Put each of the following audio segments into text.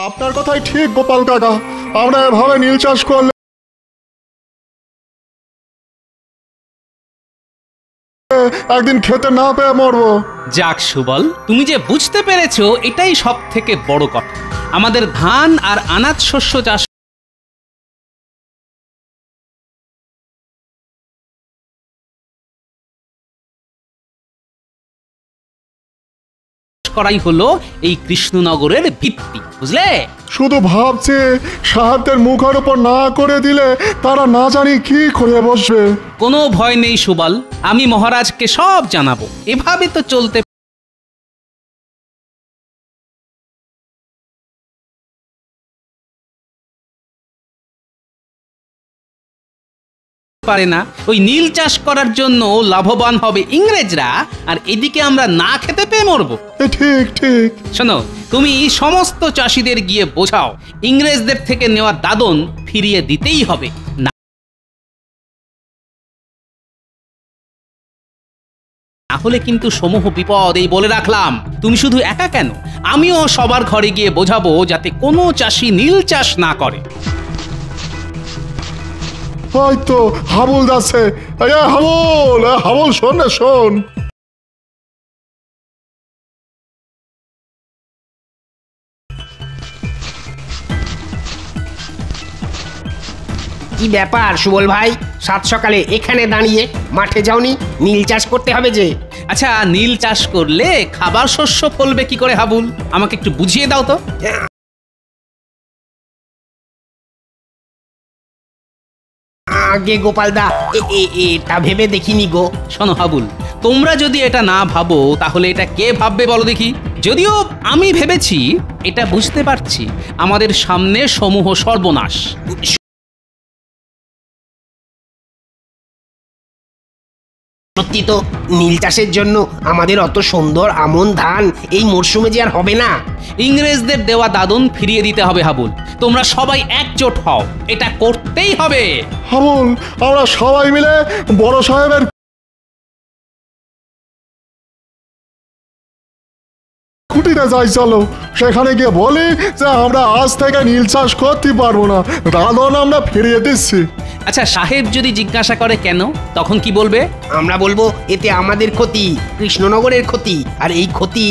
আপনার কথাই ঠিক গোপাল কাকা, আমরা এভাবে নীল চাষ করলে একদিন খেতে না পেয়ে মরবো। যাক সুবল, তুমি যে বুঝতে পেরেছো এটাই সব থেকে বড় কথা। আমাদের ধান আর আনাজ শস্য চাষ করাই হলো এই কৃষ্ণনগরের ভিত্তি, বুঝলে? শুধু ভাবছে সাহায্যের মুখের উপর না করে দিলে তারা না জানি কি করে বসবে। কোনো ভয় নেই সুবল, আমি মহারাজকে সব জানাবো। এভাবে তো চলতে পারে না। ওই নীল চাষ করার জন্য লাভবান হবে ইংরেজরা, আর এদিকে আমরা না খেতে পেয়ে মরবো। ঠিক ঠিক। শোনো, তুমি সমস্ত চাষিদের গিয়ে বোঝাও ইংরেজদের থেকে নেওয়া দাদন ফিরিয়ে দিতেই হবে। না হলে কিন্তু সমূহ বিপদ, এই বলে রাখলাম। তুমি শুধু একা কেন, আমিও সবার ঘরে গিয়ে বোঝাবো যাতে কোনো চাষি নীল চাষ না করে। হয়তো হাবুল যাচ্ছে। হাবুল, হাবুল শোন না, শোন। কি ব্যাপার সুবল ভাই, সাত সকালে এখানে দাঁড়িয়ে? মাঠে যাওনি? নীল চাষ করতে হবে যে। আচ্ছা, নীল চাষ করলে খাবার শস্য ফলবে কি করে হাবুল? আমাকে একটু বুঝিয়ে দাও তো। আগে গোপালদা, এটা ভেবে দেখিনি গো। শোনো হাবুল, তোমরা যদি এটা না ভাবো তাহলে এটা কে ভাববে বলো দেখি? যদিও আমি ভেবেছি, এটা বুঝতে পারছি আমাদের সামনে সমূহ সর্বনাশ। সত্যি তো, নীল চাষের জন্য আমাদের অত সুন্দর আমন ধান এই মরশুমে যে আর হবে না। ইংরেজদের দেওয়া দাদন ফিরিয়ে দিতে হবে হাবুল। তোমরা সবাই একজোট হও, এটা করতেই হবে। হাবুল, আমরা সবাই মিলে বড় সাহেবের খুঁটিতে যাই, চলো। সেখানে গিয়ে বলি যে আমরা আজ থেকে নীল চাষ করতে পারবো না, দাদন আমরা ফিরিয়ে দিচ্ছি। আচ্ছা, সাহেব যদি জিজ্ঞাসা করে কেন, তখন কি বলবে? আমরা বলবো এতে আমাদের ক্ষতি, কৃষ্ণনগরের ক্ষতি, আর এই ক্ষতি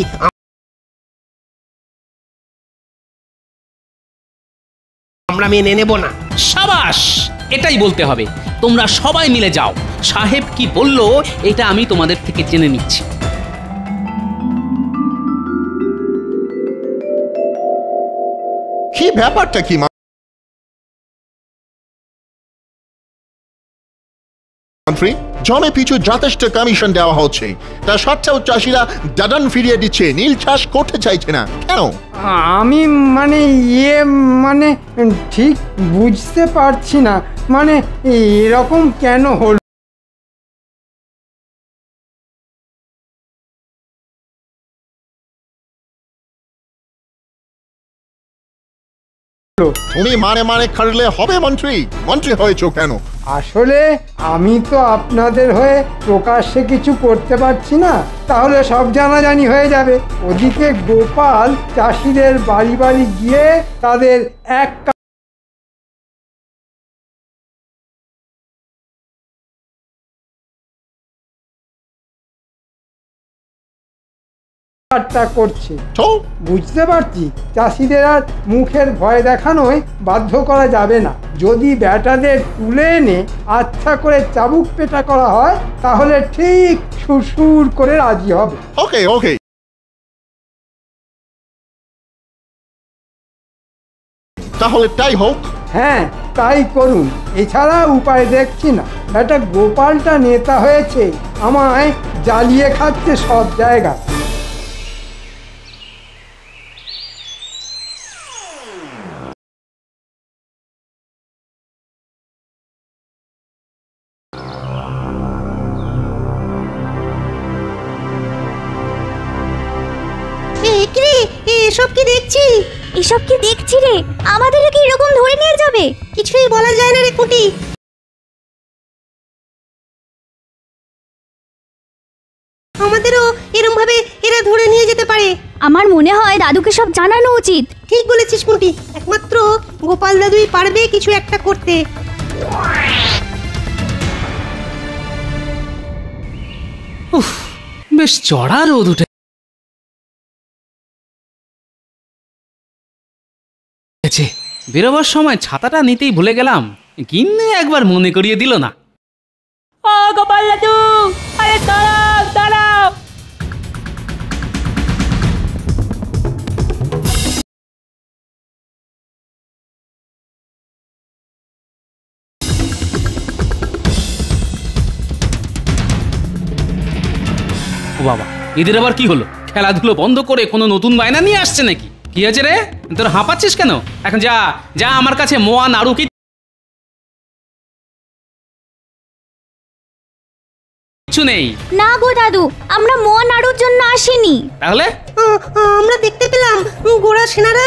আমরা মেনে নেব না। সাবাস, এটাই বলতে হবে। তোমরা সবাই মিলে যাও, সাহেব কি বললো এটা আমি তোমাদের থেকে জেনে নিচ্ছি। কি ব্যাপারটা কি মন্ত্রী? জমে পিছু যথেষ্ট কমিশন দেওয়া হচ্ছে, তা সত্ত্বেও চাষিরা দাদন ফিরিয়ে দিচ্ছে, নীল চাষ করতে চাইছে না কেন? আমি মানে মানে ঠিক বুঝতে পারছি না, মানে এরকম কেন হলো? তুমি মানে মানে খাটলে হবে মন্ত্রী? মন্ত্রী হয়েছো কেন? আসলে আমি তো আপনাদের হয়ে প্রকাশ্যে কিছু করতে পারছি না, তাহলে সব জানাজানি হয়ে যাবে। ওদিকে গোপাল চাষিদের বাড়ি বাড়ি গিয়ে তাদের এক করছে, তো বুঝতে পারছি চাষিদের আর মুখের ভয় দেখানোয় বাধ্য করা যাবে না। যদি ব্যাটাদের তুলে এনে আচ্ছা করে চাবুক পেটা করা হয় তাহলে ঠিক সুর করে রাজি হবে। ওকে ওকে, তাহলে তাই হোক। হ্যাঁ, তাই করুন, এছাড়া উপায় দেখছি না। ব্যাটা গোপালটা নেতা হয়েছে, আমায় জ্বালিয়ে খাচ্ছে সব জায়গায়। এসব কি দেখছি? এসব কি দেখছি রে? আমাদেরও কি এরকম ধরে নিয়ে যাবে? কিছুই বলা যায় না রে কুটি। আমাদেরও এরকম ভাবে এরা ধরে নিয়ে যেতে পারে। আমার মনে হয় দাদুকে সব জানানো উচিত। ঠিক বলেছিস পুঁটি, একমাত্র গোপাল দাদুই পারবে কিছু একটা করতে। উফ, বেশ চড়া রোদ উঠেছে। বেরোবার সময় ছাতাটা নিতেই ভুলে গেলাম, গিন্নি একবার মনে করিয়ে দিল না। ও গোপাল দাদু, আরে দাঁড়াও দাঁড়াও। ও বাবা, এদের আবার কি হলো? খেলাধুলো বন্ধ করে কোনো নতুন বায়না নিয়ে আসছে নাকি? কি আছে রে, তোর হাঁপাচ্ছিস কেন? এখন যা যা, আমার কাছে মোয়া নাড়ু কিছু নেই। না গো দাদু, আমরা মোয়া নাড়ুর জন্য আসিনি। তাহলে আমরা দেখতে পেলাম গোড়া সেনারা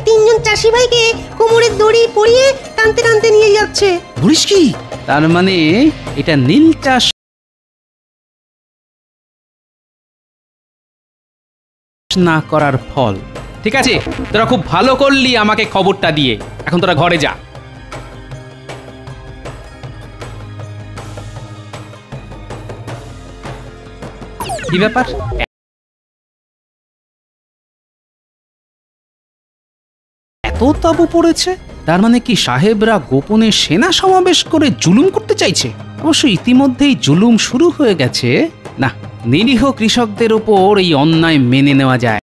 তিনজন চাষি ভাইকে কোমরের দড়ি পরিয়ে টানতে টানতে নিয়ে যাচ্ছে। বলিস কি? তার মানে এটা নীল চাষ না করার ফল। ঠিক আছে, তোরা খুব ভালো করলি আমাকে খবরটা দিয়ে। এখন তোরা ঘরে যা। কি ব্যাপার? এত তাবু পড়েছে, তার মানে কি সাহেবরা গোপনে সেনা সমাবেশ করে জুলুম করতে চাইছে? অবশ্য ইতিমধ্যেই জুলুম শুরু হয়ে গেছে। না, নিরীহ কৃষকদের ওপর এই অন্যায় মেনে নেওয়া যায়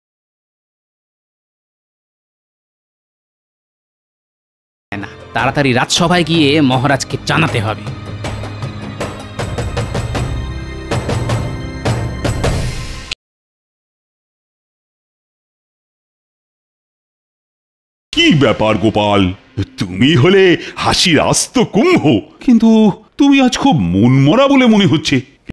না। তাড়াতাড়ি রাজসভায় গিয়ে মহারাজকে জানাতে হবে। কি ব্যাপার গোপাল, তুমি হলে হাসির আস্ত কুম্ভ, কিন্তু তুমি আজ খুব মনমরা বলে মনে হচ্ছে।